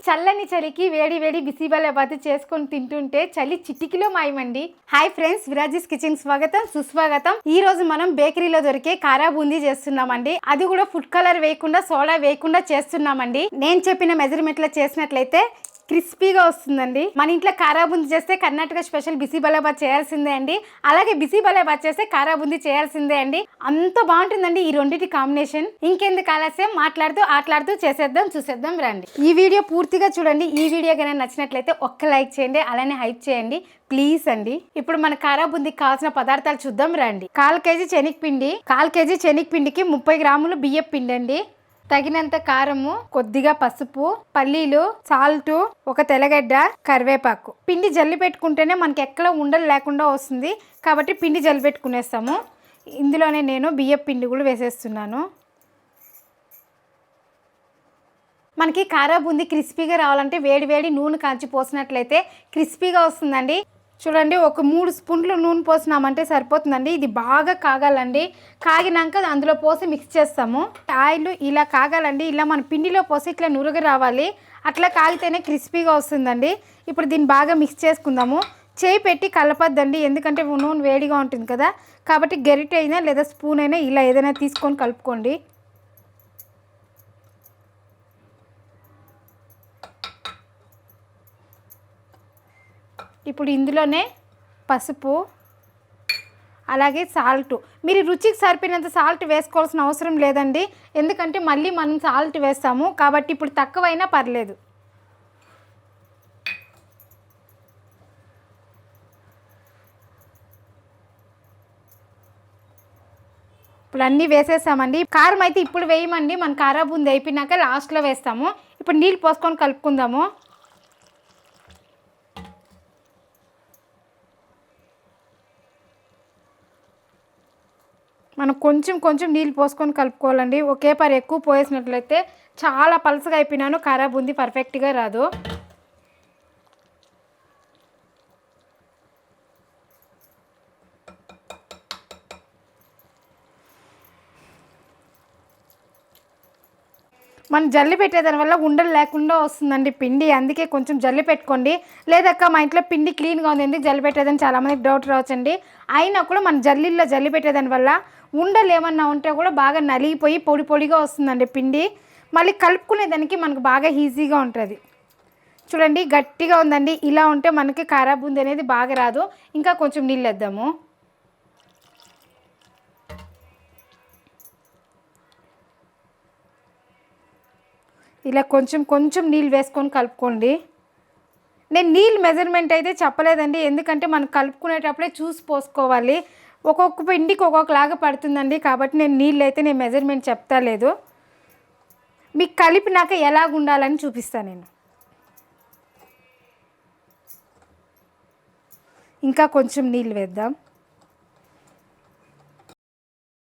చల్లని చలికి వేడి వేడి బిసిబెల్లాబాత్ చేసుకొని తింటుంటే చలి చిటికిలో మాయమండి. హాయ్ ఫ్రెండ్స్, విరాజీస్ కిచెన్ స్వాగతం సుస్వాగతం. ఈ రోజు మనం బేకరీలో దొరికే కారా బూందీ చేస్తున్నామండి. అది కూడా ఫుడ్ కలర్ వేయకుండా సోడా వేయకుండా చేస్తున్నామండి. నేను చెప్పిన మెజర్మెంట్లో చేసినట్లయితే క్రిస్పీగా వస్తుందండి. మన ఇంట్లో కారా బూందీ చేస్తే కర్ణాటక స్పెషల్ బిసిబెల్లాబాత్ చేయాల్సిందే అండి. అలాగే బిసిబెల్లాబాత్ చేస్తే కారా బూందీ చేయాల్సిందే అండి. అంత బాగుంటుందండి ఈ రెండింటి కాంబినేషన్. ఇంకెందుకు ఆలస్యం, ఆటలాడుతూ చేసేద్దాం, చూసేద్దాం రండి. ఈ వీడియో పూర్తిగా చూడండి. ఈ వీడియో కనుక నచ్చినట్లయితే ఒక్క లైక్ చేయండి, అలానే హైప్ చేయండి ప్లీజ్ అండి. ఇప్పుడు మన కారా బూందీకి కావాల్సిన పదార్థాలు చూద్దాం రండి. 1/4 కేజీ శనగపిండి, 1/4 కేజీ శనగపిండికి 30 గ్రాములు బియ్యం పిండి అండి, తగినంత కారము, కొద్దిగా పసుపు, పల్లీలు, సాల్ట్, ఒక తెల్లగడ్డ, కరివేపాకు. పిండి జల్లి పెట్టుకుంటేనే మనకి ఎక్కడ ఉండలు లేకుండా వస్తుంది కాబట్టి పిండి జల్లి పెట్టుకునేస్తాము. ఇందులోనే నేను బియ్యం పిండి కూడా వేసేస్తున్నాను. మనకి కారా బూందీ క్రిస్పీగా రావాలంటే వేడి వేడి నూనె కాంచి పోసినట్లయితే క్రిస్పీగా వస్తుందండి. చూడండి, ఒక 3 స్పూన్లు నూనె పోసినామంటే సరిపోతుందండి. ఇది బాగా కాగాలండి. కాగినాక అందులో పోసి మిక్స్ చేస్తాము. ఆయిల్ ఇలా కాగాలండి. ఇలా మన పిండిలో పోసి ఇట్లా నురుగు రావాలి. అట్లా కాగితేనే క్రిస్పీగా వస్తుందండి. ఇప్పుడు దీన్ని బాగా మిక్స్ చేసుకుందాము. చేయి పెట్టి కలపద్దండి, ఎందుకంటే నూనె వేడిగా ఉంటుంది కదా. కాబట్టి గరిటె అయినా లేదా స్పూన్ అయినా ఇలా ఏదైనా తీసుకొని కలుపుకోండి. ఇప్పుడు ఇందులోనే పసుపు, అలాగే సాల్ట్. మీరు రుచికి సరిపోయినంత సాల్ట్ వేసుకోవాల్సిన అవసరం లేదండి, ఎందుకంటే మళ్ళీ మనం సాల్ట్ వేస్తాము కాబట్టి ఇప్పుడు తక్కువైనా పర్లేదు. ఇప్పుడు అన్నీ వేసేసామండి. కారం అయితే ఇప్పుడు వేయమండి, మన కారా బూందీ అయిపోయినాక లాస్ట్లో వేస్తాము. ఇప్పుడు నీళ్ళు పోసుకొని కలుపుకుందాము. మనం కొంచెం కొంచెం నీళ్ళు పోసుకొని కలుపుకోవాలండి. ఒకే పారి ఎక్కువ పోసేసినట్లయితే చాలా పలసగా అయిపోయినాను, కారా బూందీ పర్ఫెక్ట్గా రాదు. మనం జల్లి పెట్టేదాని వల్ల ఉండలు లేకుండా వస్తుందండి పిండి, అందుకే కొంచెం జల్లి పెట్టుకోండి. లేదక్క మా ఇంట్లో పిండి క్లీన్గా ఉంది, ఎందుకు జల్లి పెట్టేదని చాలామందికి డౌట్ రావచ్చండి. అయినా కూడా మన జల్లిల్లో జల్లి పెట్టేదాని వల్ల ఉండలు ఏమన్నా ఉంటే కూడా బాగా నలిగిపోయి పొడి పొడిగా వస్తుందండి పిండి. మళ్ళీ కలుపుకునేదానికి మనకు బాగా ఈజీగా ఉంటుంది. చూడండి, గట్టిగా ఉందండి. ఇలా ఉంటే మనకి కారా బూందీ అనేది బాగా రాదు. ఇంకా కొంచెం నీళ్ళు వేద్దాము. ఇలా కొంచెం కొంచెం నీళ్ళు వేసుకొని కలుపుకోండి. నేను నీళ్ళు మెజర్మెంట్ అయితే చెప్పలేదండి, ఎందుకంటే మనం కలుపుకునేటప్పుడే చూసి పోసుకోవాలి. ఒక్కొక్క పిండికి ఒక్కొక్కలాగా పడుతుందండి, కాబట్టి నేను మెజర్మెంట్ చెప్తా లేదు. మీకు కలిపినాక ఎలాగ ఉండాలని చూపిస్తాను నేను. ఇంకా కొంచెం నీళ్ళు వేద్దాం.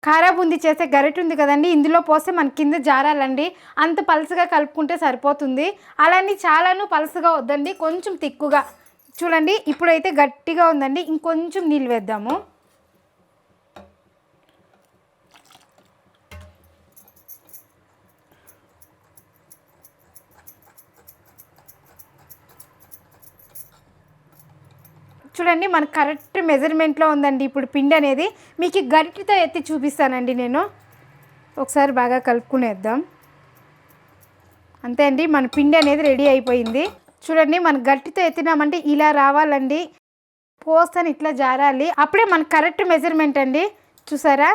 కారా బూందీ చేసే గరిటె ఉంది కదండి, ఇందులో పోస్తే మన కింద జారాలండి. అంత పలసగా కలుపుకుంటే సరిపోతుంది. అలానే చాలాను పలసగా వద్దండి, కొంచెం తిక్కుగా. చూడండి, ఇప్పుడైతే గట్టిగా ఉందండి. ఇంకొంచెం నీళ్ళు వేద్దాము. చూడండి, మనకు కరెక్ట్ మెజర్మెంట్లో ఉందండి ఇప్పుడు పిండి అనేది. మీకు గరిటెతో ఎత్తి చూపిస్తానండి నేను. ఒకసారి బాగా కలుపుకునేద్దాం. అంతే అండి, మన పిండి అనేది రెడీ అయిపోయింది. చూడండి, మన గట్టితో ఎత్తినామంటే ఇలా రావాలండి. పోస్తాను ఇట్లా జారాలి, అప్పుడే మనకు కరెక్ట్ మెజర్మెంట్ అండి. చూసారా,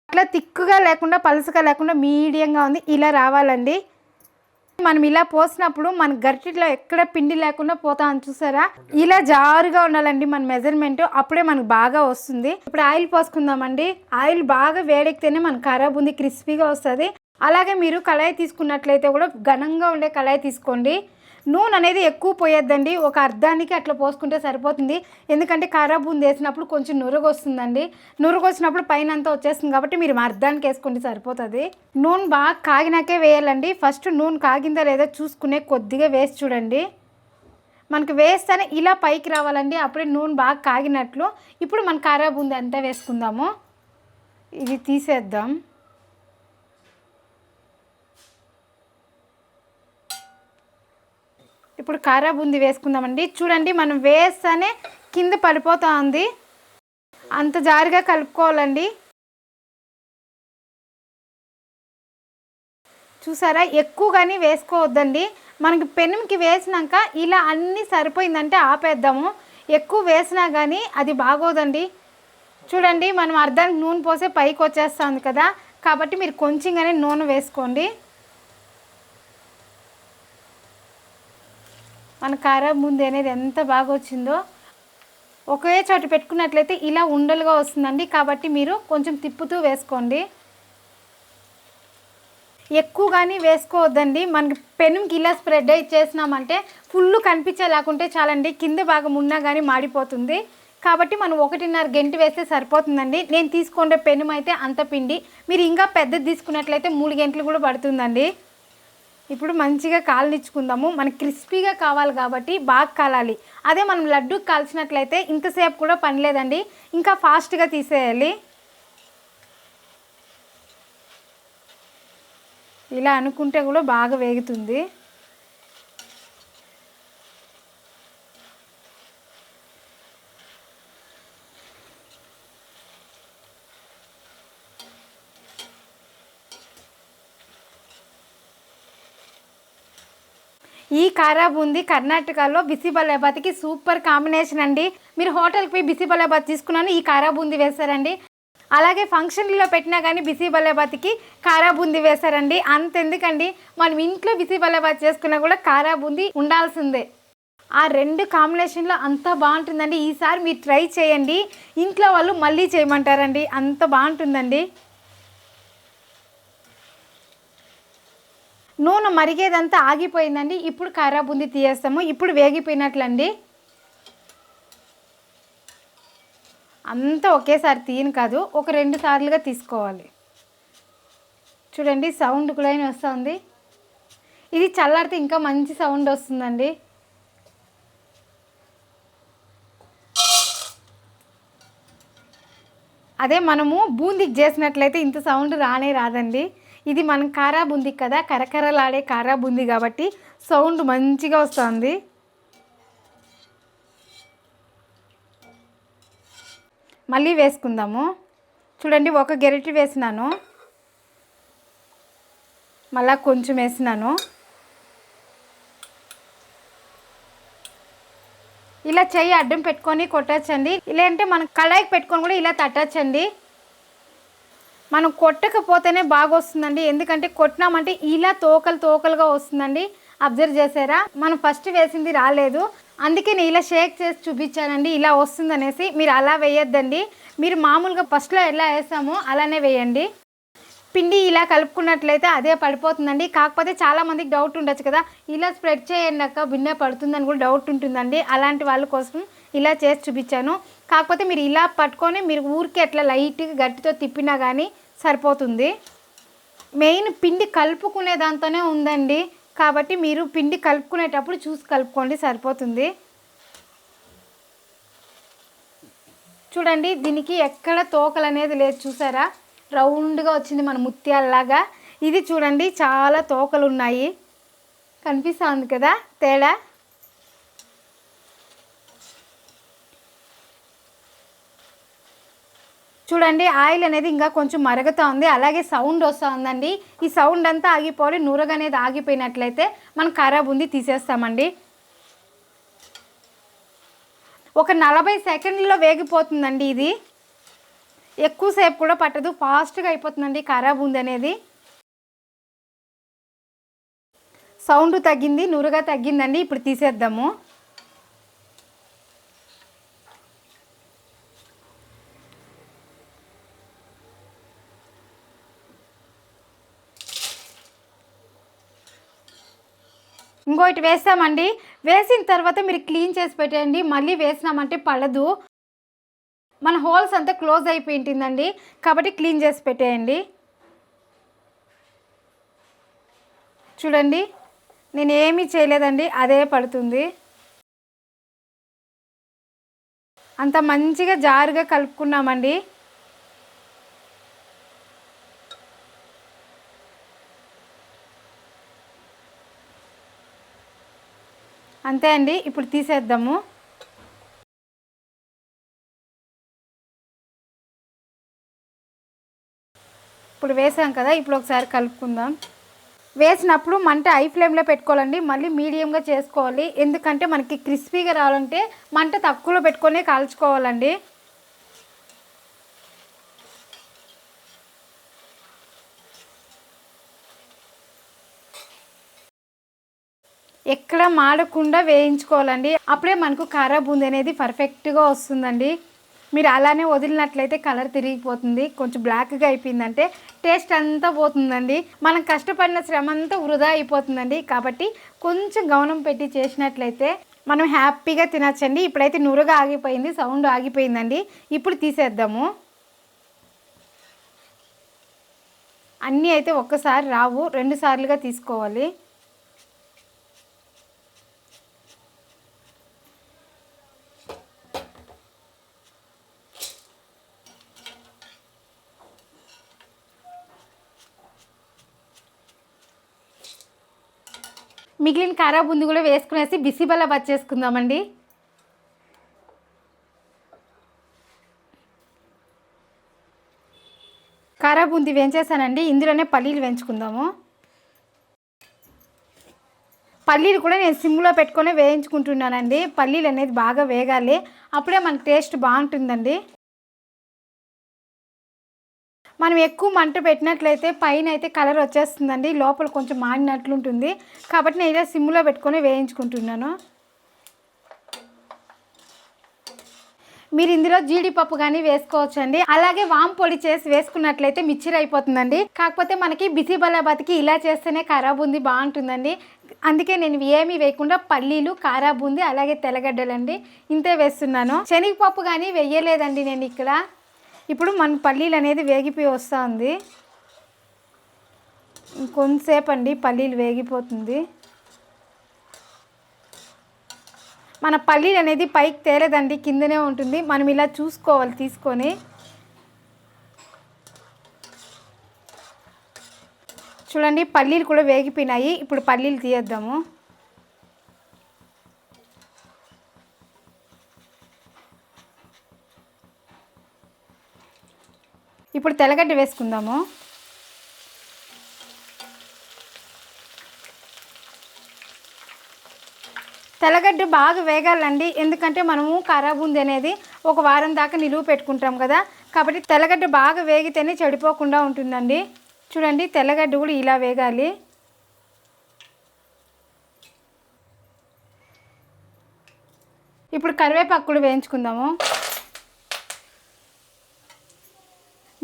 అట్లా తిక్కుగా లేకుండా పలుసగా లేకుండా మీడియంగా ఉంది, ఇలా రావాలండి. మనం ఇలా పోసినప్పుడు మన గరిటెలో ఎక్కడ పిండి లేకుండా పోతామని చూసారా, ఇలా జారుగా ఉండాలండి మన మెజర్మెంట్, అప్పుడే మనకు బాగా వస్తుంది. ఇప్పుడు ఆయిల్ పోసుకుందామండి. ఆయిల్ బాగా వేడెక్కితేనే మన కారా బూందీ క్రిస్పీగా వస్తుంది. అలాగే మీరు కళాయి తీసుకున్నట్లయితే కూడా ఘనంగా ఉండే కళాయి తీసుకోండి. నూనె అనేది ఎక్కువ పోయొద్దండి, ఒక అర్ధానికి అట్లా పోసుకుంటే సరిపోతుంది. ఎందుకంటే కారా బూందీ వేసినప్పుడు కొంచెం నురుగు వస్తుందండి. నురుగు వచ్చినప్పుడు పైన అంతా వచ్చేస్తుంది కాబట్టి మీరు అర్ధానికి వేసుకుంటే సరిపోతుంది. నూనె బాగా కాగినాకే వేయాలండి. ఫస్ట్ నూనె కాగిందా లేదా చూసుకునే కొద్దిగా వేసి చూడండి. మనకు వేస్తేనే ఇలా పైకి రావాలండి, అప్పుడే నూనె బాగా కాగినట్లు. ఇప్పుడు మన కారా బూందీ అంతా వేసుకుందాము. ఇది తీసేద్దాం. ఇప్పుడు కారా బూందీ వేసుకుందామండి. చూడండి మనం వేస్తేనే కింద పడిపోతూ ఉంది, అంత జారుగా కలుపుకోవాలండి. చూసారా, ఎక్కువగాని వేసుకోవద్దండి. మనకి పెనంకి వేసినాక ఇలా అన్నీ సరిపోయిందంటే ఆపేద్దాము. ఎక్కువ వేసినా కానీ అది బాగోదండి. చూడండి మనం అర్ధానికి నూనె పోసే పైకి వచ్చేస్తుంది కదా, కాబట్టి మీరు కొంచెంగానే నూనె వేసుకోండి. మన కారా బూందీ అనేది ఎంత బాగా వచ్చిందో. ఒకే చోట పెట్టుకున్నట్లయితే ఇలా ఉండలుగా వస్తుందండి, కాబట్టి మీరు కొంచెం తిప్పుతూ వేసుకోండి. ఎక్కువగాని వేసుకోవద్దండి. మనకి పెనంకి ఇలా స్ప్రెడ్ ఇచ్చేసినామంటే ఫుల్ కనిపించే లేకుంటే చాలండి, కింద భాగం ఉన్నా కానీ మాడిపోతుంది. కాబట్టి మనం 1.5 గంట వేస్తే సరిపోతుందండి. నేను తీసుకునే పెనం అయితే అంత పిండి, మీరు ఇంకా పెద్దది తీసుకున్నట్లయితే 3 గంటలు కూడా పడుతుందండి. ఇప్పుడు మంచిగా కాలనిచ్చుకుందాము. మనకి క్రిస్పీగా కావాలి కాబట్టి బాగా కాలాలి. అదే మనం లడ్డూకి కాల్చినట్లయితే ఇంతసేపు కూడా పని లేదండి, ఇంకా ఫాస్ట్గా తీసేయాలి. ఇలా అనుకుంటే కూడా బాగా వేగుతుంది. ఈ కారా బూందీ కర్ణాటకలో బిసిబెల్లాబాత్కి సూపర్ కాంబినేషన్ అండి. మీరు హోటల్కి పోయి బిసిబెల్లాబాత్ తీసుకున్నాను, ఈ కారా బూందీ వేస్తారండి. అలాగే ఫంక్షన్లో పెట్టినా కానీ బిసిబెల్లాబాత్కి కారా బూందీ వేస్తారండి. అంతెందుకండి, మనం ఇంట్లో బిసిబెల్లాబాత్ చేసుకున్నా కూడా కారా బూందీ ఉండాల్సిందే. ఆ 2 కాంబినేషన్లో అంత బాగుంటుందండి. ఈసారి మీరు ట్రై చేయండి, ఇంట్లో వాళ్ళు మళ్ళీ చేయమంటారండి, అంత బాగుంటుందండి. నూనె మరిగేదంతా ఆగిపోయిందండి. ఇప్పుడు కారా బూందీ తీయేస్తాము. ఇప్పుడు వేగిపోయినట్లండి. అంతా ఒకేసారి తీయను కాదు, ఒక 2 సార్లుగా తీసుకోవాలి. చూడండి సౌండ్ కూడా వస్తుంది. ఇది చల్లారితే ఇంకా మంచి సౌండ్ వస్తుందండి. అదే మనము బూందీకి చేసినట్లయితే ఇంత సౌండ్ రానే రాదండి. ఇది మనం కారా బూందీ కదా, కరకరలాడే కారా బూందీ కాబట్టి సౌండ్ మంచిగా వస్తుంది. మళ్ళీ వేసుకుందాము. చూడండి, ఒక గెరిటి వేసినాను, మళ్ళా కొంచెం వేసినాను. ఇలా చెయ్యి అడ్డం పెట్టుకొని కొట్టచ్చండి, లేదంటే మనం కళాయికి పెట్టుకొని కూడా ఇలా తట్టచ్చండి. మనం కొట్టకపోతేనే బాగా వస్తుందండి, ఎందుకంటే కొట్టినామంటే ఇలా తోకలుగా వస్తుందండి. అబ్జర్వ్ చేసారా, మనం ఫస్ట్ వేసింది రాలేదు, అందుకే నేను ఇలా షేక్ చేసి చూపించానండి ఇలా వస్తుందనేసి. మీరు అలా వేయొద్దండి, మీరు మామూలుగా ఫస్ట్లో ఎలా వేసామో అలానే వేయండి. పిండి ఇలా కలుపుకున్నట్లయితే అదే పడిపోతుందండి. కాకపోతే చాలామందికి డౌట్ ఉండొచ్చు కదా, ఇలా స్ప్రెడ్ చేయండి అక్క బిన్నె పడుతుందని కూడా డౌట్ ఉంటుందండి. అలాంటి వాళ్ళ కోసం ఇలా చేసి చూపించాను. కాకపోతే మీరు ఇలా పట్టుకొని మీరు ఊరికే అట్లా లైట్గా గట్టితో తిప్పినా కానీ సరిపోతుంది. మెయిన్ పిండి కలుపుకునే దాంతోనే ఉందండి, కాబట్టి మీరు పిండి కలుపుకునేటప్పుడు చూసి కలుపుకోండి, సరిపోతుంది. చూడండి దీనికి ఎక్కడ తోకలు అనేది లేదు, చూసారా రౌండ్గా వచ్చింది మన ముత్యాలలాగా. ఇది చూడండి చాలా తోకలు ఉన్నాయి, కనిపిస్తుంది కదా తేడా. చూడండి ఆయిల్ అనేది ఇంకా కొంచెం మరుగుతూ ఉంది, అలాగే సౌండ్ వస్తూ ఉందండి. ఈ సౌండ్ అంతా ఆగిపోయి నూరగ అనేది ఆగిపోయినట్లయితే మనం కారా బూందీ తీసేస్తామండి. ఒక 40 సెకండ్లలో వేగిపోతుందండి. ఇది ఎక్కువసేపు కూడా పట్టదు, ఫాస్ట్గా అయిపోతుందండి కారా బూందీ అనేది. సౌండ్ తగ్గింది, నూరగా తగ్గిందండి. ఇప్పుడు తీసేద్దాము. ఇంకోటి వేస్తామండి, వేసిన తర్వాత మీరు క్లీన్ చేసి పెట్టండి. మళ్ళీ వేసినామంటే పడదు, మన హోల్స్ అంతా క్లోజ్ అయిపోయి ఉంటుందండి, కాబట్టి క్లీన్ చేసి పెట్టేయండి. చూడండి నేను ఏమీ చేయలేదండి, అదే పడుతుంది. అంత మంచిగా జారుగా కలుపుకున్నామండి. అంతే అండి, ఇప్పుడు తీసేద్దాము. ఇప్పుడు వేసాం కదా, ఇప్పుడు ఒకసారి కలుపుకుందాం. వేసినప్పుడు మంట హై ఫ్లేమ్లో పెట్టుకోవాలండి, మళ్ళీ మీడియంగా చేసుకోవాలి. ఎందుకంటే మనకి క్రిస్పీగా రావాలంటే మంట తక్కువలో పెట్టుకొని కాల్చుకోవాలండి. ఎక్కడ మాడకుండా వేయించుకోవాలండి, అప్పుడే మనకు కారా బూందీ అనేది పర్ఫెక్ట్గా వస్తుందండి. మీరు అలానే వదిలినట్లయితే కలర్ తిరిగిపోతుంది, కొంచెం బ్లాక్గా అయిపోయిందంటే టేస్ట్ అంతా పోతుందండి, మనం కష్టపడిన శ్రమ అంతా వృధా అయిపోతుందండి. కాబట్టి కొంచెం గమనం పెట్టి చేసినట్లయితే మనం హ్యాపీగా తినచ్చండి. ఇప్పుడైతే నురగా ఆగిపోయింది, సౌండ్ ఆగిపోయిందండి. ఇప్పుడు తీసేద్దాము. అన్నీ అయితే ఒక్కసారి రావు, 2 సార్లుగా తీసుకోవాలి. మిగిలిన కారా బూందీ కూడా వేసుకునేసి బిసిబెల్లాబాద్ చేసుకుందామండి. కారా బూందీ వేయించేసానండి, ఇందులోనే పల్లీలు వేయించుకుందాము. పల్లీలు కూడా నేను సిమ్లో పెట్టుకొని వేయించుకుంటున్నానండి. పల్లీలు అనేది బాగా వేగాలి, అప్పుడే మనకు టేస్ట్ బాగుంటుందండి. మనం ఎక్కువ మంట పెట్టినట్లయితే పైన అయితే కలర్ వచ్చేస్తుందండి, లోపల కొంచెం మాడినట్లుంటుంది. కాబట్టి నేను ఇలా సిమ్లో పెట్టుకొని వేయించుకుంటున్నాను. మీరు ఇందులో జీడిపప్పు కానీ వేసుకోవచ్చండి, అలాగే వామ్ పొడి చేసి వేసుకున్నట్లయితే మిక్చర్ అయిపోతుందండి. కాకపోతే మనకి బిసిబెల్లాబాద్కి ఇలా చేస్తేనే కారా బూందీ బాగుంటుందండి. అందుకే నేను ఏమీ వేయకుండా పల్లీలు, కారా బూందీ, అలాగే తెల్లగడ్డలండి ఇంతే వేస్తున్నాను. శనగపప్పు కానీ వేయలేదండి నేను ఇక్కడ. ఇప్పుడు మన పల్లీలు అనేది వేగిపోయి వస్తూ ఉంది, ఇంకొంతసేపు అండి పల్లీలు వేగిపోతుంది. మన పల్లీలు అనేది పైకి తేలేదండి, కిందనే ఉంటుంది. మనం ఇలా చూసుకోవాలి తీసుకొని. చూడండి పల్లీలు కూడా వేగిపోయినాయి. ఇప్పుడు పల్లీలు తీయేద్దాము. ఇప్పుడు తెల్లగడ్డ వేసుకుందాము. తెల్లగడ్డ బాగా వేగాలండి, ఎందుకంటే మనము కారా బూందీ అనేది ఒక వారం దాకా నిలువ పెట్టుకుంటాం కదా. కాబట్టి తెల్లగడ్డ బాగా వేగితేనే చెడిపోకుండా ఉంటుందండి. చూడండి తెల్లగడ్డ కూడా ఇలా వేగాలి. ఇప్పుడు కరివేపాకు కూడా వేయించుకుందాము.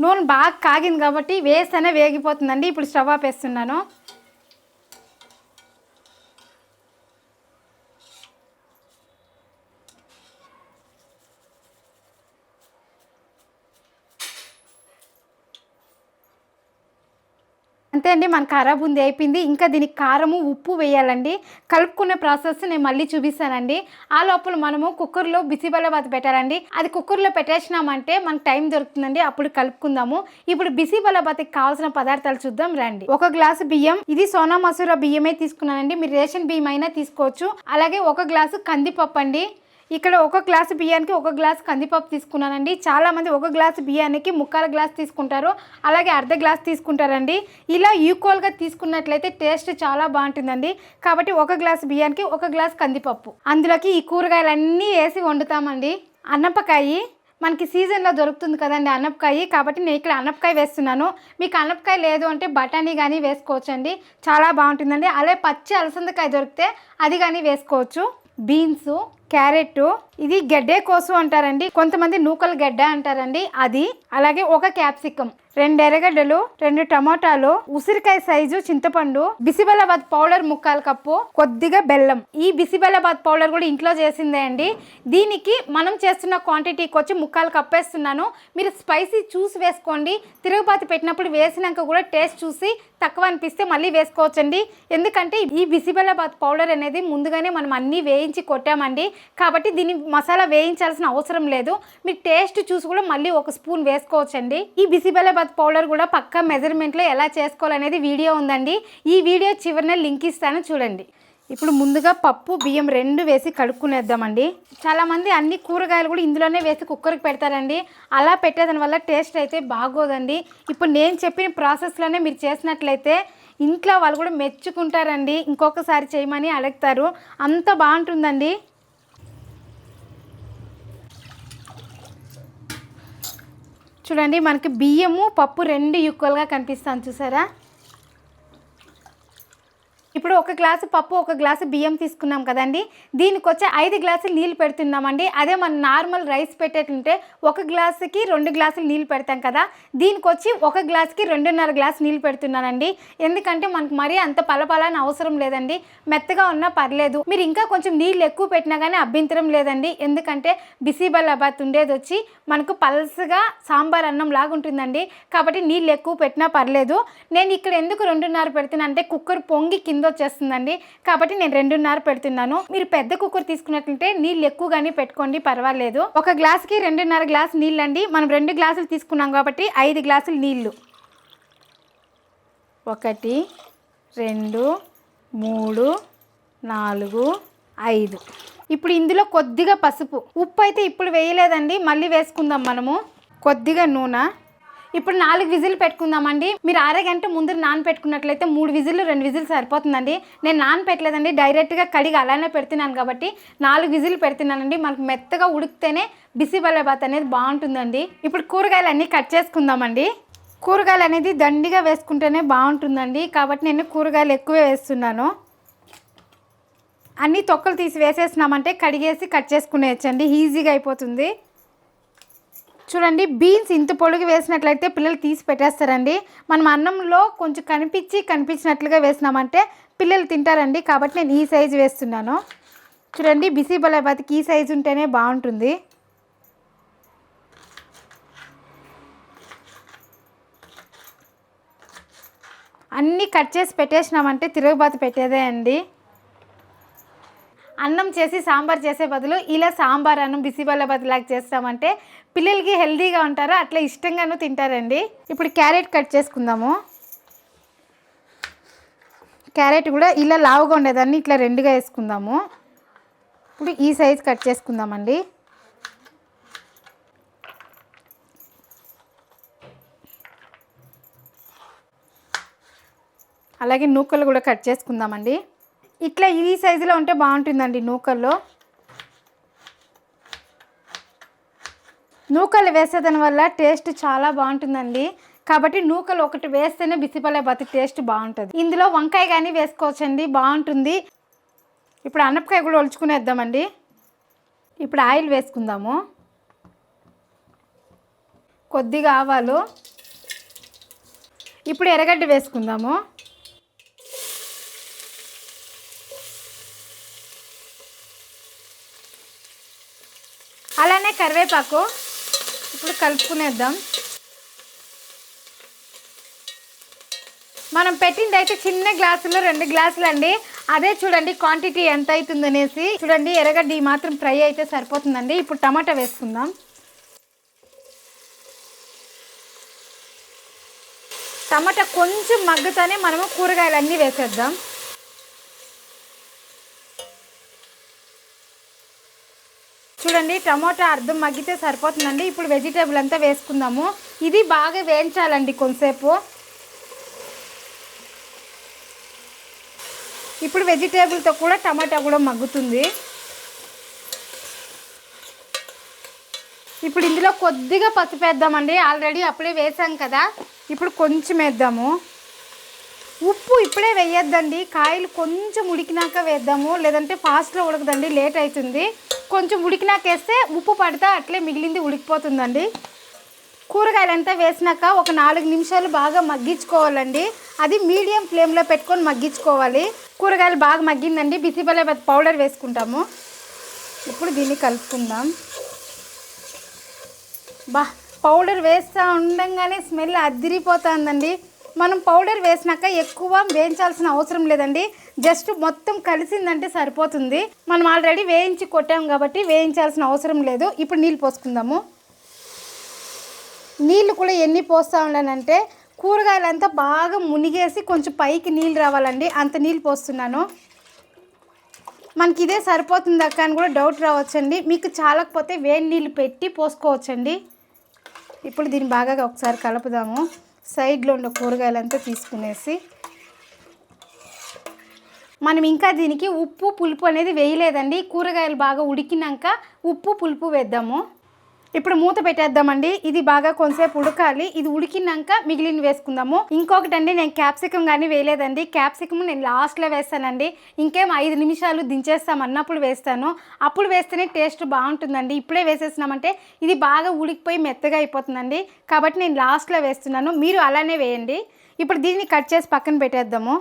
నూనె బాగా కాగింది కాబట్టి వేస్తేనే వేగిపోతుందండి. ఇప్పుడు స్టవ్ ఆపేస్తున్నాను. అంతే అండి, మన కారా బూందీ అయిపోయింది. ఇంకా దీనికి కారము, ఉప్పు వేయాలండి. కలుపుకునే ప్రాసెస్ నేను మళ్ళీ చూపిస్తానండి. ఆ లోపల మనము కుక్కర్లో బిసిబెల్లాబాద్ పెట్టాలండి. అది కుక్కర్లో పెట్టేసినామంటే మనకు టైం దొరుకుతుందండి, అప్పుడు కలుపుకుందాము. ఇప్పుడు బిసిబెల్లాబాద్కి కావాల్సిన పదార్థాలు చూద్దాం రండి. 1 గ్లాసు బియ్యం, ఇది సోనా మసూరా బియ్యమే తీసుకున్నానండి, మీరు రేషన్ బియ్యం అయినా తీసుకోవచ్చు. అలాగే 1 గ్లాసు కందిపప్పు అండి. ఇక్కడ 1 గ్లాసు బియ్యానికి 1 గ్లాసు కందిపప్పు తీసుకున్నానండి. చాలామంది 1 గ్లాసు బియ్యానికి 3/4 గ్లాసు తీసుకుంటారు, అలాగే అర్ధ గ్లాసు తీసుకుంటారండి. ఇలా ఈక్వల్గా తీసుకున్నట్లయితే టేస్ట్ చాలా బాగుంటుందండి. కాబట్టి 1 గ్లాసు బియ్యానికి 1 గ్లాసు కందిపప్పు, అందులోకి ఈ కూరగాయలన్నీ వేసి వండుతామండి. అన్నపకాయ మనకి సీజన్లో దొరుకుతుంది కదండి అనపకాయ, కాబట్టి నేను ఇక్కడ అనపకాయ వేస్తున్నాను. మీకు అనపకాయ లేదు అంటే బఠానీ కానీ వేసుకోవచ్చండి, చాలా బాగుంటుందండి. అలాగే పచ్చి అలసందకాయ దొరికితే అది కానీ వేసుకోవచ్చు. బీన్స్, క్యారెట్, ఇది గడ్డే కోసు అంటారండి, కొంతమంది నూకల గడ్డ అంటారండి, అది. అలాగే 1 క్యాప్సికం, 2 ఎర్రగడ్డలు, 2 టమాటాలు, ఉసిరికాయ సైజు చింతపండు, బిసిబెల్లాబాద్ పౌడర్ 1/4 కప్పు, కొద్దిగా బెల్లం. ఈ బిసిబెల్లాబాద్ పౌడర్ కూడా ఇంట్లో చేసిందే అండి. దీనికి మనం చేస్తున్న క్వాంటిటీకి వచ్చి 1/4 కప్పు వేస్తున్నాను. మీరు స్పైసీ చూసి వేసుకోండి, తిరుగుబాతి పెట్టినప్పుడు వేసినాక కూడా టేస్ట్ చూసి తక్కువ అనిపిస్తే మళ్ళీ వేసుకోవచ్చండి. ఎందుకంటే ఈ బిసిబెల్లాబాద్ పౌడర్ అనేది ముందుగానే మనం అన్నీ వేయించి కొట్టామండి, కాబట్టి దీన్ని మసాలా వేయించాల్సిన అవసరం లేదు. మీరు టేస్ట్ చూసి కూడా మళ్ళీ 1 స్పూన్ వేసుకోవచ్చండి. ఈ బిసిబెల్లాబాద్ పౌడర్ కూడా పక్కా మెజర్మెంట్లో ఎలా చేసుకోవాలనేది వీడియో ఉందండి. ఈ వీడియో చివరిన లింక్ ఇస్తాను చూడండి. ఇప్పుడు ముందుగా పప్పు బియ్యం రెండు వేసి కడుక్కునేద్దామండి. చాలామంది అన్ని కూరగాయలు కూడా ఇందులోనే వేసి కుక్కర్కి పెడతారండి. అలా పెట్టేదాని వల్ల టేస్ట్ అయితే బాగోదండి. ఇప్పుడు నేను చెప్పిన ప్రాసెస్లోనే మీరు చేసినట్లయితే ఇంట్లో వాళ్ళు కూడా మెచ్చుకుంటారండి. ఇంకొకసారి చేయమని అడుగుతారు. అంత బాగుంటుందండి. చూడండి, మనకి బియ్యము పప్పు రెండు ఈక్వల్గా కనిపిస్తాను చూసారా. ఇప్పుడు ఒక గ్లాసు పప్పు ఒక గ్లాసు బియ్యం తీసుకున్నాం కదండి. దీనికి వచ్చే 5 గ్లాసులు నీళ్ళు పెడుతున్నామండి. అదే మనం నార్మల్ రైస్ పెట్టేట్లుంటే ఒక గ్లాసుకి 2 గ్లాసులు నీళ్ళు పెడతాం కదా. దీనికి వచ్చి ఒక గ్లాసుకి 2.5 గ్లాసు నీళ్ళు పెడుతున్నానండి. ఎందుకంటే మనకు మరీ అంత పలపలని అవసరం లేదండి. మెత్తగా ఉన్నా పర్లేదు. మీరు ఇంకా కొంచెం నీళ్ళు ఎక్కువ పెట్టినా కానీ అభ్యంతరం లేదండి. ఎందుకంటే బిసిబెల్లాబాత్ ఉండేది వచ్చి మనకు పల్సగా సాంబార్ అన్నం లాగా ఉంటుందండి. కాబట్టి నీళ్ళు ఎక్కువ పెట్టినా పర్లేదు. నేను ఇక్కడ ఎందుకు 2.5 పెడుతున్నా అంటే కుక్కర్ పొంగి కింద వచ్చేస్తుందండి. కాబట్టి నేను 2.5 పెడుతున్నాను. మీరు పెద్ద కుక్కర్ తీసుకున్నట్లయితే నీళ్ళు ఎక్కువగానే పెట్టుకోండి, పర్వాలేదు. ఒక గ్లాసుకి 2.5 గ్లాసు నీళ్ళు అండి. మనం 2 గ్లాసులు తీసుకున్నాం కాబట్టి 5 గ్లాసులు నీళ్ళు. 1 2 3 4 5. ఇప్పుడు ఇందులో కొద్దిగా పసుపు, ఉప్పు అయితే ఇప్పుడు వేయలేదండి, మళ్ళీ వేసుకుందాం మనము. కొద్దిగా నూనె. ఇప్పుడు 4 విజిల్ పెట్టుకుందామండి. మీరు అరగంట ముందు నానపెట్టుకున్నట్లయితే 3 విజిల్లు 2 విజిల్ సరిపోతుందండి. నేను నానపెట్టలేదండి, డైరెక్ట్గా కడిగి అలానే పెడుతున్నాను కాబట్టి 4 విజిల్ పెడుతున్నానండి. మనకు మెత్తగా ఉడికితేనే బిసిబెల్లాబాత్ అనేది బాగుంటుందండి. ఇప్పుడు కూరగాయలు అన్నీ కట్ చేసుకుందామండి. కూరగాయలు అనేది దండిగా వేసుకుంటేనే బాగుంటుందండి. కాబట్టి నేను కూరగాయలు ఎక్కువే వేస్తున్నాను. అన్నీ తొక్కలు తీసి వేసేసినామంటే కడిగేసి కట్ చేసుకునేయచ్చండి, ఈజీగా అయిపోతుంది. చూడండి, బీన్స్ ఇంత పొడుగు వేసినట్లయితే పిల్లలు తీసి పెట్టేస్తారండి. మనం అన్నంలో కొంచెం కనిపించినట్లుగా వేసినామంటే పిల్లలు తింటారండి. కాబట్టి నేను ఈ సైజు వేస్తున్నాను. చూడండి, బిసిబెల్లాబాత్కి ఈ సైజు ఉంటేనే బాగుంటుంది. అన్నీ కట్ చేసి పెట్టేసినామంటే తిరుగుబాతు పెట్టేదే అండి. అన్నం చేసి సాంబార్ చేసే బదులు ఇలా సాంబార్ అన్నం బిసిబెల్లాబాత్ లాగా చేస్తామంటే పిల్లలకి హెల్తీగా ఉంటారు, అట్లా ఇష్టంగానూ తింటారండి. ఇప్పుడు క్యారెట్ కట్ చేసుకుందాము. క్యారెట్ కూడా ఇలా లావుగా ఉండేదాన్ని ఇట్లా రెండుగా వేసుకుందాము. ఇప్పుడు ఈ సైజ్ కట్ చేసుకుందామండి. అలాగే నూకలు కూడా కట్ చేసుకుందామండి. ఇట్లా ఈ సైజులో ఉంటే బాగుంటుందండి. నూకలు వేసేదాని వల్ల టేస్ట్ చాలా బాగుంటుందండి. కాబట్టి నూకలు ఒకటి వేస్తేనే బిసిబెల్లాబాత్ టేస్ట్ బాగుంటుంది. ఇందులో వంకాయ కానీ వేసుకోవచ్చండి, బాగుంటుంది. ఇప్పుడు అనపకాయ కూడా ఒలుచుకునేద్దామండి. ఇప్పుడు ఆయిల్ వేసుకుందాము. కొద్దిగా ఆవాలు. ఇప్పుడు ఎర్రగడ్డ వేసుకుందాము. అలానే కరివేపాకు. ఇప్పుడు కలుపుకునేద్దాం. మనం పెట్టింది అయితే చిన్న గ్లాసులో 2 గ్లాసులు అండి. అదే చూడండి క్వాంటిటీ ఎంత అవుతుంది అనేసి. చూడండి, ఎర్రగడ్డ ఈ మాత్రం ఫ్రై అయితే సరిపోతుందండి. ఇప్పుడు టమాటా వేసుకుందాం. టమాటా కొంచెం మగ్గుతానే మనము కూరగాయలన్నీ వేసేద్దాం. చూడండి, టమాటా అర్ధం మగ్గితే సరిపోతుందండి. ఇప్పుడు వెజిటేబుల్ అంతా వేసుకుందాము. ఇది బాగా వేయించాలండి కొంతసేపు. ఇప్పుడు వెజిటేబుల్తో కూడా టమాటా కూడా మగ్గుతుంది. ఇప్పుడు ఇందులో కొద్దిగా పసుపు వేద్దామండి. ఆల్రెడీ అప్పుడే వేసాం కదా, ఇప్పుడు కొంచెం వేద్దాము. ఉప్పు ఇప్పుడే వేయొద్దండి, కాయలు కొంచెం ఉడికినాక వేద్దాము, లేదంటే ఫాస్ట్లో ఉడకదండి, లేట్ అవుతుంది. కొంచెం ఉడికినాక వేస్తే ఉప్పు పడితే అట్లే మిగిలింది ఉడికిపోతుందండి. కూరగాయలంతా వేసినాక ఒక 4 నిమిషాలు బాగా మగ్గించుకోవాలండి. అది మీడియం ఫ్లేమ్లో పెట్టుకొని మగ్గించుకోవాలి. కూరగాయలు బాగా మగ్గిందండి. బిసిబెల్లాబాత్ పౌడర్ వేసుకుంటాము. ఇప్పుడు దీన్ని కలుపుకుందాం. పౌడర్ వేస్తూ ఉండగానే స్మెల్ అదిరిపోతుందండి. మనం పౌడర్ వేసినాక ఎక్కువ వేయించాల్సిన అవసరం లేదండి. జస్ట్ మొత్తం కలిసిందంటే సరిపోతుంది. మనం ఆల్రెడీ వేయించి కొట్టాము కాబట్టి వేయించాల్సిన అవసరం లేదు. ఇప్పుడు నీళ్ళు పోసుకుందాము. నీళ్ళు కూడా ఎన్ని పోస్తూ ఉండాలంటే కూరగాయలంతా బాగా మునిగేసి కొంచెం పైకి నీళ్ళు రావాలండి, అంత నీళ్ళు పోస్తున్నాను. మనకి ఇదే సరిపోతుంది అక్క అని కూడా డౌట్ రావచ్చండి. మీకు చాలకపోతే వేడి నీళ్ళు పెట్టి పోసుకోవచ్చండి. ఇప్పుడు దీన్ని బాగా ఒకసారి కలుపుదాము. సైడ్లో ఉన్న కూరగాయలంతా తీసుకునేసి మనం ఇంకా దీనికి ఉప్పు పులుపు అనేది వేయలేదండి. కూరగాయలు బాగా ఉడికినాక ఉప్పు పులుపు వేద్దాము. ఇప్పుడు మూత పెట్టేద్దామండి. ఇది బాగా కొంతసేపు ఉడకాలి. ఇది ఉడికినాక మిగిలిన వేసుకుందాము. ఇంకొకటి అండి, నేను క్యాప్సికమ్ కానీ వేయలేదండి. క్యాప్సికమ్ నేను లాస్ట్లో వేస్తానండి. ఇంకేం 5 నిమిషాలు దించేస్తాం అన్నప్పుడు వేస్తాను. అప్పుడు వేస్తేనే టేస్ట్ బాగుంటుందండి. ఇప్పుడే వేసేసినామంటే ఇది బాగా ఉడికిపోయి మెత్తగా అయిపోతుందండి. కాబట్టి నేను లాస్ట్లో వేస్తున్నాను. మీరు అలానే వేయండి. ఇప్పుడు దీన్ని కట్ చేసి పక్కన పెట్టేద్దాము.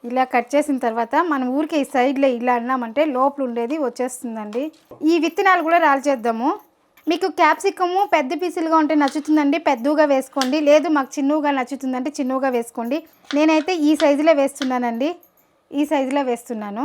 ఇలా కట్ చేసిన తర్వాత మనం ఊరికే ఈ సైడ్లో ఇలా అన్నామంటే లోపల ఉండేది వచ్చేస్తుందండి. ఈ విత్తనాలు కూడా రాల్చేద్దాము. మీకు క్యాప్సికము పెద్ద పీసులుగా ఉంటే నచ్చుతుందండి, పెద్దగా వేసుకోండి. లేదు మాకు చిన్నగా నచ్చుతుందంటే చిన్నగా వేసుకోండి. నేనైతే ఈ సైజులో వేస్తున్నానండి. ఈ సైజులో వేస్తున్నాను.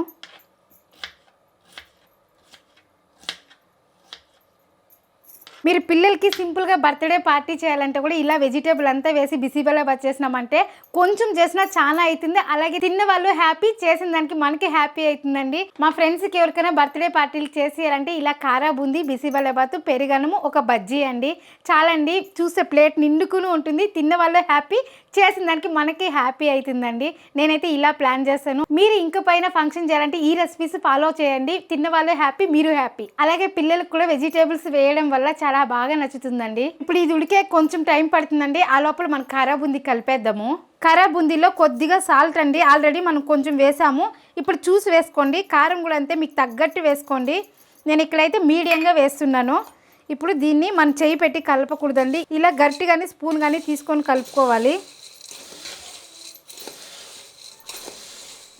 మీరు పిల్లలకి సింపుల్గా బర్త్డే పార్టీ చేయాలంటే కూడా ఇలా వెజిటేబుల్ అంతా వేసి బిసిబెల్లాబాత్ చేసినామంటే కొంచెం చేసినా చాలా అవుతుంది. అలాగే తిన్న వాళ్ళు హ్యాపీ, చేసిన దానికి మనకి హ్యాపీ అవుతుందండి. మా ఫ్రెండ్స్కి ఎవరికైనా బర్త్డే పార్టీలు చేసేయాలంటే ఇలా కారా బూందీ, బిసిబెల్లాబాత్, పెరుగన్నము, ఒక బజ్జీ అండి చాలండి. చూసే ప్లేట్ నిండుకుని ఉంటుంది. తిన్న వాళ్ళు హ్యాపీ, చేసిన దానికి మనకి హ్యాపీ అవుతుందండి. నేనైతే ఇలా ప్లాన్ చేస్తాను. మీరు ఇంక పైన ఫంక్షన్ చేయాలంటే ఈ రెసిపీస్ ఫాలో చేయండి. తిన్న వాళ్ళు హ్యాపీ, మీరు హ్యాపీ. అలాగే పిల్లలకు కూడా వెజిటేబుల్స్ వేయడం వల్ల చాలా బాగా నచ్చుతుందండి. ఇప్పుడు ఇది ఉడికే కొంచెం టైం పడుతుందండి. ఆ లోపల మనం కారా బూందీ కలిపేద్దాము. కారా బూందీలో కొద్దిగా సాల్ట్ అండి, ఆల్రెడీ మనం కొంచెం వేసాము. ఇప్పుడు చూసి వేసుకోండి. కారం కూడా అంతే మీకు తగ్గట్టు వేసుకోండి. నేను ఇక్కడైతే మీడియంగా వేస్తున్నాను. ఇప్పుడు దీన్ని మనం చేయి పెట్టి కలపకూడదండి. ఇలా గట్టి కానీ స్పూన్ కానీ తీసుకొని కలుపుకోవాలి.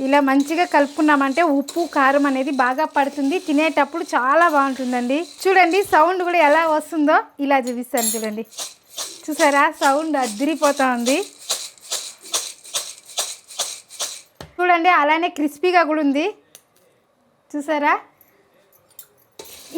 ఇలా మంచిగా కలుపుకున్నామంటే ఉప్పు కారం అనేది బాగా పడుతుంది. తినేటప్పుడు చాలా బాగుంటుందండి. చూడండి సౌండ్ కూడా ఎలా వస్తుందో ఇలా చూపిస్తాను. చూడండి, చూసారా సౌండ్ అదిరిపోతా ఉంది. చూడండి అలానే క్రిస్పీగా కూడా ఉంది. చూసారా,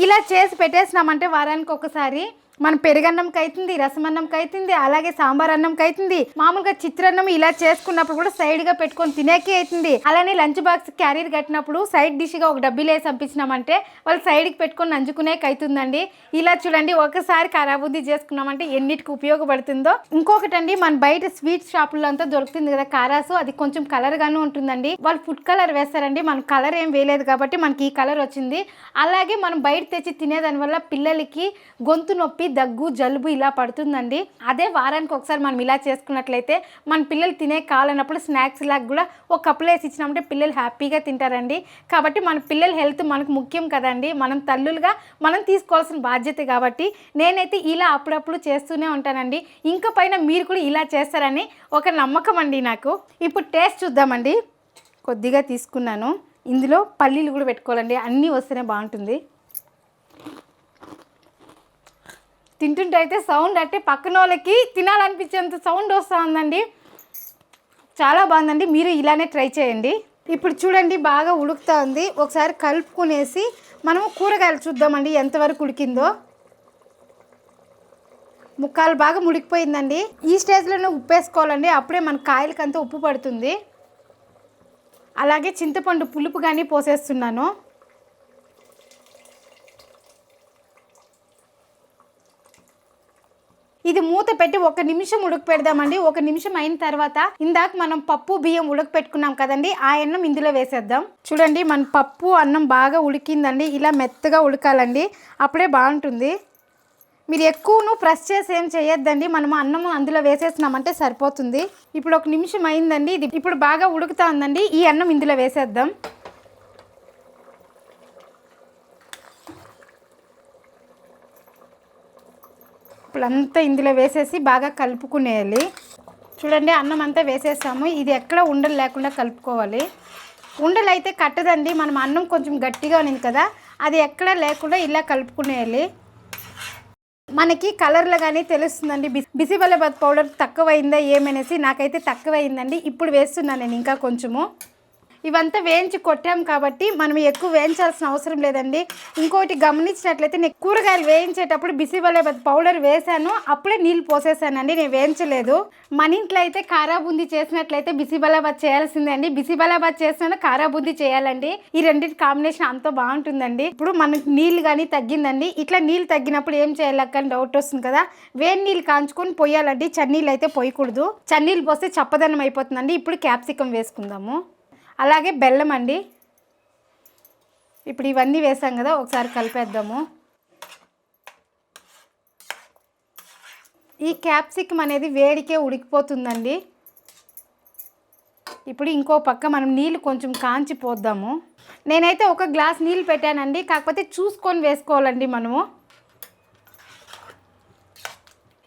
ఇలా చేసి పెట్టేసినామంటే వారానికి ఒకసారి మన పెరుగన్నంకి అవుతుంది, రసమన్నంకి అవుతుంది, అలాగే సాంబార్ అన్నంకి అవుతుంది. మామూలుగా చిత్రాన్నం ఇలా చేసుకున్నప్పుడు కూడా సైడ్గా పెట్టుకొని తినేకే అవుతుంది. అలానే లంచ్ బాక్స్ క్యారీర్ కట్టినప్పుడు సైడ్ డిష్గా ఒక డబ్బీలు వేసి పంపించినామంటే వాళ్ళు సైడ్కి పెట్టుకొని నంచుకునేకి అవుతుందండి. ఇలా చూడండి ఒకసారి కారా బూందీ చేసుకున్నామంటే ఎన్నిటికి ఉపయోగపడుతుందో. ఇంకొకటి అండి, మన బయట స్వీట్ షాపుల్లో అంతా దొరుకుతుంది కదా కారాసు, అది కొంచెం కలర్గానే ఉంటుందండి. వాళ్ళు ఫుడ్ కలర్ వేస్తారండి. మన కలర్ ఏం వేయలేదు కాబట్టి మనకి ఈ కలర్ వచ్చింది. అలాగే మనం బయట తెచ్చి తినేదాని వల్ల పిల్లలకి గొంతు నొప్పి, దగ్గు, జలుబు ఇలా పడుతుందండి. అదే వారానికి ఒకసారి మనం ఇలా చేసుకున్నట్లయితే మన పిల్లలు తినే కావాలన్నప్పుడు స్నాక్స్ లాగా కూడా ఒక కప్పులు వేసి ఇచ్చినామంటే పిల్లలు హ్యాపీగా తింటారండి. కాబట్టి మన పిల్లల హెల్త్ మనకు ముఖ్యం కదండి. మనం తల్లులుగా మనం తీసుకోవాల్సిన బాధ్యత కాబట్టి నేనైతే ఇలా అప్పుడప్పుడు చేస్తూనే ఉంటానండి. ఇంకా పైన మీరు కూడా ఇలా చేస్తారని ఒక నమ్మకం అండి నాకు. ఇప్పుడు టేస్ట్ చూద్దామండి. కొద్దిగా తీసుకున్నాను. ఇందులో పల్లీలు కూడా పెట్టుకోవాలండి. అన్నీ వస్తేనే బాగుంటుంది. తింటుంటే అయితే సౌండ్ అంటే పక్కన వాళ్ళకి తినాలనిపించేంత సౌండ్ వస్తూ ఉందండి. చాలా బాగుందండి. మీరు ఇలానే ట్రై చేయండి. ఇప్పుడు చూడండి బాగా ఉడుకుతూ ఉంది. ఒకసారి కలుపుకునేసి మనము కూరగాయలు చూద్దామండి ఎంతవరకు ఉడికిందో. ముక్కాలు బాగా ముడికిపోయిందండి. ఈ స్టేజ్లోనే ఉప్పు వేసుకోవాలండి. అప్పుడే మన కాయలకంతా ఉప్పు పడుతుంది. అలాగే చింతపండు పులుపు కానీ పోసేస్తున్నాను. ఇది మూత పెట్టి 1 నిమిషం ఉడక పెడదామండి. 1 నిమిషం అయిన తర్వాత ఇందాక మనం పప్పు బియ్యం ఉడక పెట్టుకున్నాం కదండి, ఆ అన్నం ఇందులో వేసేద్దాం. చూడండి మన పప్పు అన్నం బాగా ఉడికిందండి. ఇలా మెత్తగా ఉడకాలండి, అప్పుడే బాగుంటుంది. మీరు ఎక్కువను ప్రెస్ చేసి ఏం చేయొద్దండి. మనం అన్నం అందులో వేసేసినామంటే సరిపోతుంది. ఇప్పుడు 1 నిమిషం అయిందండి. ఇది ఇప్పుడు బాగా ఉడుకుతా ఉందండి. ఈ అన్నం ఇందులో వేసేద్దాం. ఇప్పుడు అంతా ఇందులో వేసేసి బాగా కలుపుకునేయాలి. చూడండి అన్నం అంతా వేసేసాము. ఇది ఎక్కడ ఉండలు లేకుండా కలుపుకోవాలి. ఉండలు అయితే కట్టదండి. మనం అన్నం కొంచెం గట్టిగా ఉంది కదా, అది ఎక్కడ లేకుండా ఇలా కలుపుకునేయాలి. మనకి కలర్లో కానీ తెలుస్తుందండి బిసిబెల్లాబాత్ పౌడర్ తక్కువైందా ఏమనేసి. నాకైతే తక్కువైందండి. ఇప్పుడు వేస్తున్నాను నేను ఇంకా కొంచెము. ఇవంతా వేయించి కొట్టాం కాబట్టి మనం ఎక్కువ వేయించాల్సిన అవసరం లేదండి. ఇంకోటి గమనించినట్లయితే నేను కూరగాయలు వేయించేటప్పుడు బిసిబెల్లబాత్ పౌడర్ వేసాను, అప్పుడే నీళ్ళు పోసేసానండి, నేను వేయించలేదు. మన ఇంట్లో అయితే కారా బూందీ చేసినట్లయితే బిసిబెల్లబాత్ చేయాల్సిందే అండి. బిసిబెల్లబాత్ చేసినా కారా బూందీ చేయాలండి. ఈ రెండింటి కాంబినేషన్ అంత బాగుంటుందండి. ఇప్పుడు మనకి నీళ్ళు కానీ తగ్గిందండి. ఇట్లా నీళ్ళు తగ్గినప్పుడు ఏం చేయాలక్క అని డౌట్ వస్తుంది కదా, వేడి నీళ్ళు కాంచుకొని పోయాలండి. చన్నీళ్ళు అయితే పోయకూడదు. చన్నీళ్ళు పోస్తే చప్పదనం అయిపోతుందండి. ఇప్పుడు క్యాప్సికం వేసుకుందాము, అలాగే బెల్లం అండి. ఇప్పుడు ఇవన్నీ వేసాం కదా, ఒకసారి కలిపేద్దాము. ఈ క్యాప్సికం అనేది వేడికే ఉడికిపోతుందండి. ఇప్పుడు ఇంకో పక్క మనం నీళ్ళు కొంచెం కాంచి పోద్దాము. నేనైతే ఒక గ్లాస్ నీళ్ళు పెట్టానండి, కాకపోతే చూసుకొని వేసుకోవాలండి మనము.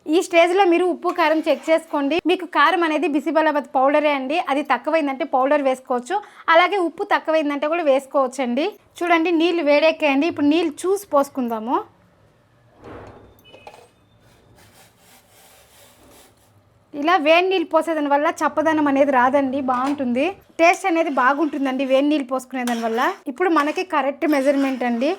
ఈ స్టేజ్లో మీరు ఉప్పు కారం చెక్ చేసుకోండి. మీకు కారం అనేది బిసిబెల్లబాత్ పౌడరే అండి, అది తక్కువైందంటే పౌడర్ వేసుకోవచ్చు, అలాగే ఉప్పు తక్కువైందంటే కూడా వేసుకోవచ్చు అండి. చూడండి నీళ్ళు వేడెక్కాయండి. ఇప్పుడు నీళ్ళు చూసి పోసుకుందాము. ఇలా వేడి నీళ్ళు పోసేదాని వల్ల చప్పదనం అనేది రాదండి, బాగుంటుంది. టేస్ట్ అనేది బాగుంటుందండి వేడి నీళ్ళు పోసుకునే దానివల్ల. ఇప్పుడు మనకి కరెక్ట్ మెజర్మెంట్ అండి.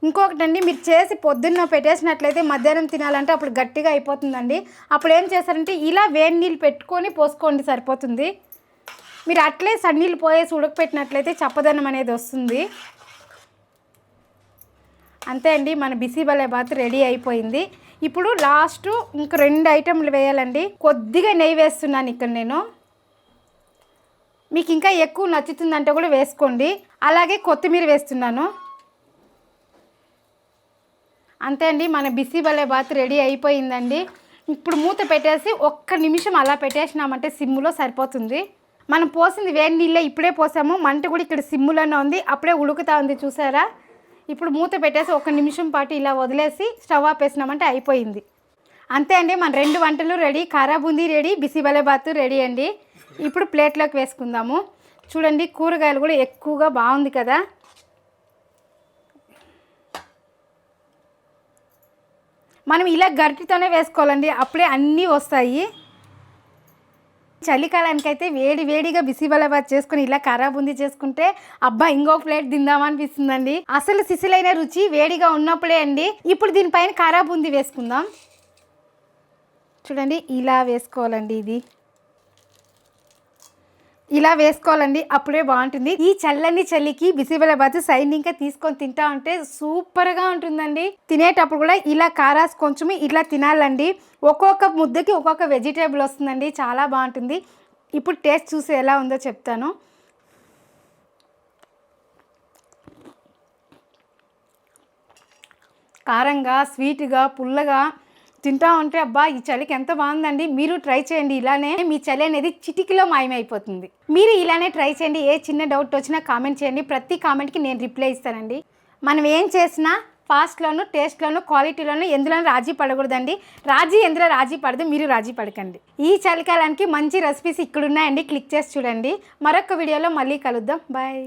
ఇంకొకటండి, మీరు చేసి పొద్దున్న పెట్టేసినట్లయితే మధ్యాహ్నం తినాలంటే అప్పుడు గట్టిగా అయిపోతుందండి. అప్పుడు ఏం చేస్తారంటే ఇలా వేడి నీళ్ళు పెట్టుకొని పోసుకోండి, సరిపోతుంది. మీరు అట్లే సన్నీళ్ళు పోయేసి ఉడకపెట్టినట్లయితే చప్పదనం అనేది వస్తుంది. అంతే అండి, మన బిసిబెల్లబాత్ రెడీ అయిపోయింది. ఇప్పుడు లాస్ట్ ఇంక 2 ఐటెంలు వేయాలండి. కొద్దిగా నెయ్యి వేస్తున్నాను ఇక్కడ నేను. మీకు ఇంకా ఎక్కువ నచ్చుతుందంటే కూడా వేసుకోండి. అలాగే కొత్తిమీర వేస్తున్నాను. అంతే అండి, మన బిసిబెల్లబాత్ రెడీ అయిపోయిందండి. ఇప్పుడు మూత పెట్టేసి 1 నిమిషం అలా పెట్టేసినామంటే సిమ్ములో సరిపోతుంది. మనం పోసింది వేడి నీళ్ళే, ఇప్పుడే పోసాము. మంట కూడా ఇక్కడ సిమ్ములోనే ఉంది, అప్పుడే ఉడుకుతా ఉంది చూసారా. ఇప్పుడు మూత పెట్టేసి 1 నిమిషం పాటు ఇలా వదిలేసి స్టవ్ ఆపేసినామంటే అయిపోయింది. అంతే అండి, మన 2 వంటలు రెడీ. కారా బూందీ రెడీ, బిసిబెల్లబాత్ రెడీ అండి. ఇప్పుడు ప్లేట్లోకి వేసుకుందాము. చూడండి కూరగాయలు కూడా ఎక్కువగా బాగుంది కదా. మనం ఇలా గరిటెతోనే వేసుకోవాలండి, అప్పుడే అన్నీ వస్తాయి. చలికాలానికి అయితే వేడి వేడిగా బిసిబెల్లబాత్ చేసుకుని ఇలా కారా బూందీ చేసుకుంటే అబ్బా ఇంకో ప్లేట్ తిందామనిపిస్తుందండి. అసలు సిసిలైన రుచి వేడిగా ఉన్నప్పుడే అండి. ఇప్పుడు దీనిపైన కారా బూందీ వేసుకుందాం. చూడండి ఇలా వేసుకోవాలండి, ఇలా వేసుకోవాలండి, అప్పుడే బాగుంటుంది. ఈ చల్లని చలికి బిసిబెల్లబాత్ సైనింగ్గా తీసుకొని తింటా ఉంటే సూపర్గా ఉంటుందండి. తినేటప్పుడు కూడా ఇలా కారాస్ కొంచెం ఇట్లా తినాలండి. ఒక్కొక్క ముద్దకి ఒక్కొక్క వెజిటేబుల్ వస్తుందండి, చాలా బాగుంటుంది. ఇప్పుడు టేస్ట్ చూసి ఎలా ఉందో చెప్తాను. కారంగా, స్వీట్గా, పుల్లగా తింటా ఉంటే అబ్బా ఈ చలికి ఎంత బాగుందండి. మీరు ట్రై చేయండి, ఇలానే మీ చలి అనేది చిటికలో మాయమైపోతుంది. మీరు ఇలానే ట్రై చేయండి. ఏ చిన్న డౌట్ వచ్చినా కామెంట్ చేయండి, ప్రతి కామెంట్కి నేను రిప్లై ఇస్తానండి. మనం ఏం చేసినా ఫాస్ట్లోను, టేస్ట్లోను, క్వాలిటీలోను ఎందులోనూ రాజీ పడకూడదండి. ఎందులో రాజీ పడదు, మీరు రాజీ పడకండి. ఈ చలికాలానికి మంచి రెసిపీస్ ఇక్కడ ఉన్నాయండి, క్లిక్ చేసి చూడండి. మరొక వీడియోలో మళ్ళీ కలుద్దాం. బాయ్.